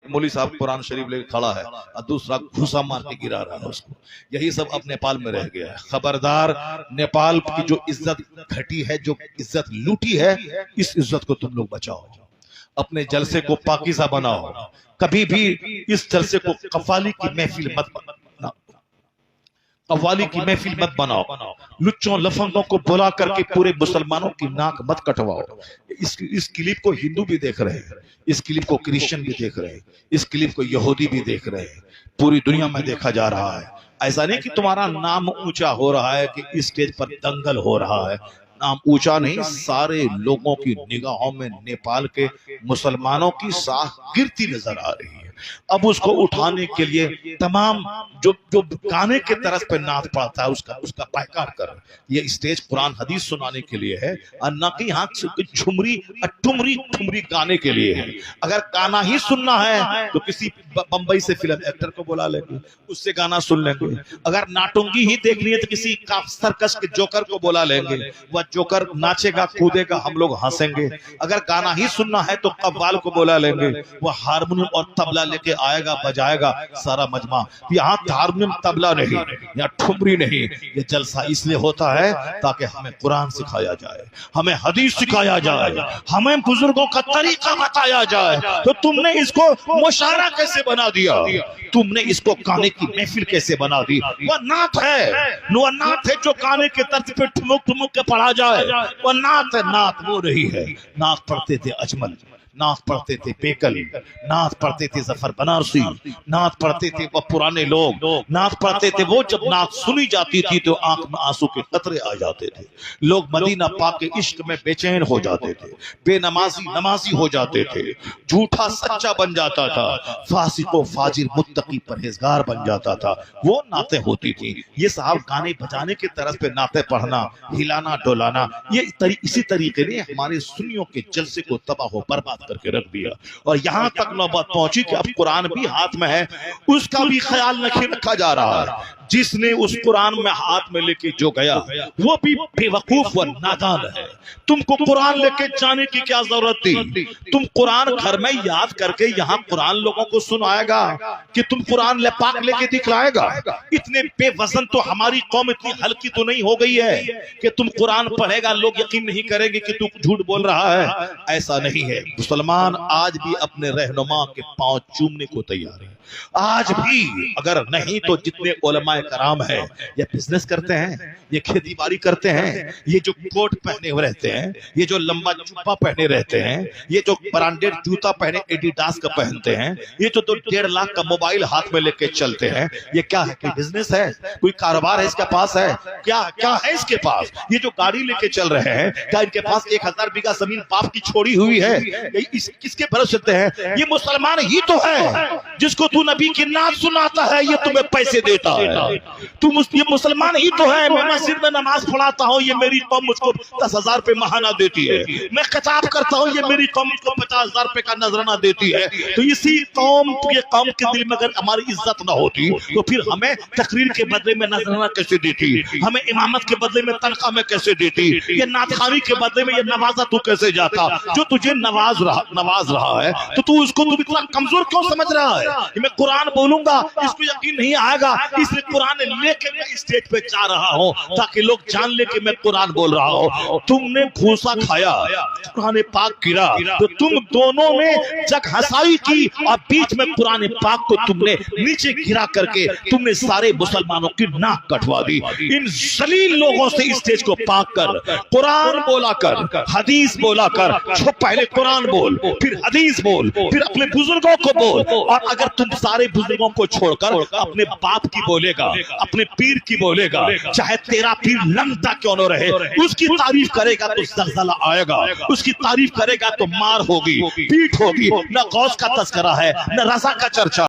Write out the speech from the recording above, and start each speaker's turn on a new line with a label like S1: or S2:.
S1: مولوی صاحب قرآن شریف لے کے کھڑا ہے اور دوسرا گھوسا مار کے گرا رہا ہے اس کو. یہی سب اب نیپال میں رہ گیا ہے. خبردار، نیپال کی جو عزت گھٹی ہے، جو عزت لوٹی ہے، اس عزت کو تم لوگ بچاؤ. اپنے جلسے کو پاکیزہ بناؤ. کبھی بھی اس جلسے کو قوالی کی محفل مت بناؤ. قوالی کی محفل مت بناؤ. لچوں لفنگوں کو بلا کر کے پورے مسلمانوں کی ناک مت کٹواؤ. اس کلپ کو ہندو بھی دیکھ رہے ہیں، اس کلپ کو کرسچن بھی دیکھ رہے ہیں، اس کلپ کو یہودی بھی دیکھ رہے ہیں. پوری دنیا میں دیکھا جا رہا ہے. ایسا نہیں کہ تمہارا نام اونچا ہو رہا ہے کہ اسٹیج پر دنگل ہو رہا ہے. نام اونچا نہیں، سارے لوگوں کی نگاہوں میں نیپال کے مسلمانوں کی ساکھ گرتی نظر آ رہی ہے. اب اس کو اٹھانے کے لیے تمام جو گانے کے طرز پہ نعت پڑھتا ہے اس کا بائیکاٹ کر. یہ اسٹیج قرآن حدیث سنانے کے لیے ہے اور نہ کہ یہاں ٹھمری گانے کے لیے ہے. اگر گانا ہی سننا ہے تو کسی بمبئی سے فلم ایکٹر کو بلا لیں گے، اس سے گانا سن لیں گے. اگر ناٹنگی ہی دیکھنی ہے تو کسی سرکس کے جوکر کو بلا لیں گے، وہ جوکر ناچے گا کودے گا، ہم لوگ ہنسیں گے. اگر گانا ہی سننا ہے تو قوال کو بلا لیں گے، وہ ہارمونیم اور طبلہ لے کے آئے گا، بجائے گا سارا مجمع. یہاں ہارمونیم طبلہ نہیں، یہاں ٹھمری نہیں. یہ جلسہ اس لیے ہوتا ہے تاکہ ہمیں قرآن سکھایا جائے، ہمیں حدیث سکھایا جائے، ہمیں بزرگوں کا طریقہ بتایا جائے. تو تم نے اس کو مشاعرہ کیسے بنا دیا؟ تم نے اس کو گانے کی محفل کیسے بنا دی؟ وہ نعت ہے جو گانے کے طرز پہ ٹھمک ٹھمک کے پڑھا جائے. وہ نعت ہے. نعت وہ رہی ہے. نعت پڑھتے تھے اجمل، نعت پڑھتے تھے بیکل، نعت پڑھتے تھے ظفر بنارسی، نعت پڑھتے تھے وہ پرانے لوگ، نعت پڑھتے تھے وہ جب نعت سنی جاتی تھی تو آنکھ میں آنسو کے قطرے آ جاتے تھے. لوگ مدینہ پاک کے عشق میں بے چین ہو جاتے تھے، بے نمازی ہو جاتے تھے، جھوٹا سچا بن جاتا تھا، فاسق و فاجر متقی پرہیزگار بن جاتا تھا. وہ نعتیں ہوتی تھی. یہ صاحب گانے بجانے کے طرز پہ نعتیں پڑھنا، ہلانا ڈولانا، یہ اسی طریقے نے ہمارے سنیوں کے جلسے کو تباہ و برباد کر کے رکھ دیا. اور یہاں تک نوبت پہنچی کہ اب قرآن بھی ہاتھ میں ہے، اس کا بھی خیال نہیں رکھا جا رہا ہے. جس نے اس قرآن میں ہاتھ میں لے کے جو گیا وہ بھی بے وقوف و نادان ہے. تم کو قرآن لے کے جانے کی کیا ضرورت تھی؟ تم قرآن گھر میں یاد کر کے یہاں قرآن لوگوں کو سنائے گا کہ تم قرآن پاک لے کے دکھلائے گا؟ اتنے بے وزن تو ہماری قوم اتنی ہلکی تو نہیں ہو گئی ہے کہ تم قرآن پڑھے گا لوگ یقین نہیں کریں گے کہ تو جھوٹ بول رہا ہے. ایسا نہیں ہے. مسلمان آج بھی اپنے رہنما کے پاؤں چومنے کو تیار ہے. آج بھی اگر نہیں تو جتنے علماء کرام ہیں یہ بزنس کرتے ہیں، یہ کھیتی باڑی کرتے ہیں، یہ جو کوٹ پہنے ہوئے رہتے ہیں، یہ جو لمبا جبہ پہنے رہتے ہیں، یہ جو برانڈیڈ جوتا پہنے ایڈیڈاس کا پہنتے ہیں، یہ جو 1.5 لاکھ کا موبائل ہاتھ میں لے کے چلتے ہیں، یہ کیا ہے؟ کوئی بزنس ہے؟ کوئی کاروبار ہے اس کے پاس ہے؟ کیا ہے اس کے پاس؟ یہ جو گاڑی لے کے چل رہے ہیں، کیا ان کے پاس 1000 بیگھہ زمین باپ کی چھوڑی ہوئی ہے؟ کس کے بھروسے ہیں؟ یہ مسلمان ہی تو ہے جس کو تو نبی کی نعت سناتا ہے، یہ تمہیں پیسے دیتا ہے. یہ مسلمان ہی تو ہے. میں مسجد میں نماز پڑھاتا ہوں، یہ میری قوم مجھ کو 10,000 روپے ماہانہ دیتی ہے. میں خطاب کرتا ہوں، یہ میری قوم مجھ کو 50,000 روپے کا نذرانہ دیتی ہے. تو اسی قوم کے دل میں اگر ہماری عزت نہ ہوتی تو پھر ہمیں تقریر کے بدلے میں نذرانہ کیسے دیتی؟ ہمیں امامت کے بدلے میں تنخواہ میں کیسے دیتی؟ یہ نعت خوانی کے بدلے میں یہ نوازہ تو کیسے جاتا؟ جو تجھے نواز رہا ہے تو تو اس کو تم اتنا کمزور کیوں سمجھ رہا ہے؟ کہ میں قرآن بولوں گا اس کو یقین نہیں آئے گا، اس لیے قرآن لے کے میں اسٹیج پہ جا رہا ہوں تاکہ لوگ جان لے کہ میں قرآن بول رہا ہوں. تم نے گھوسا کھایا، قرآن پاک گرا، تو تم دونوں نے جگ ہسائی کی اور بیچ میں قرآن پاک کو تم نے نیچے گرا کر کے تم نے سارے مسلمانوں کی ناک کٹوا دی. ان ذلیل لوگوں سے اسٹیج کو پاک کر، قرآن بولا کر، حدیث بولا کر. پہلے قرآن بول، پھر حدیث بول، پھر اپنے بزرگوں کو بول. اور اگر تم سارے بزرگوں کو چھوڑ کر اپنے باپ کی بولے گا، اپنے پیر کی بولے گا، چاہے تیرا پیر لنگتا کیوں نہ رہے، اس کی تعریف کرے گا تو زلزلہ آئے گا، اس کی تعریف کرے گا تو مار ہوگی، پیٹ ہوگی. نہ غوث کا تذکرہ ہے، نہ رضا کا چرچا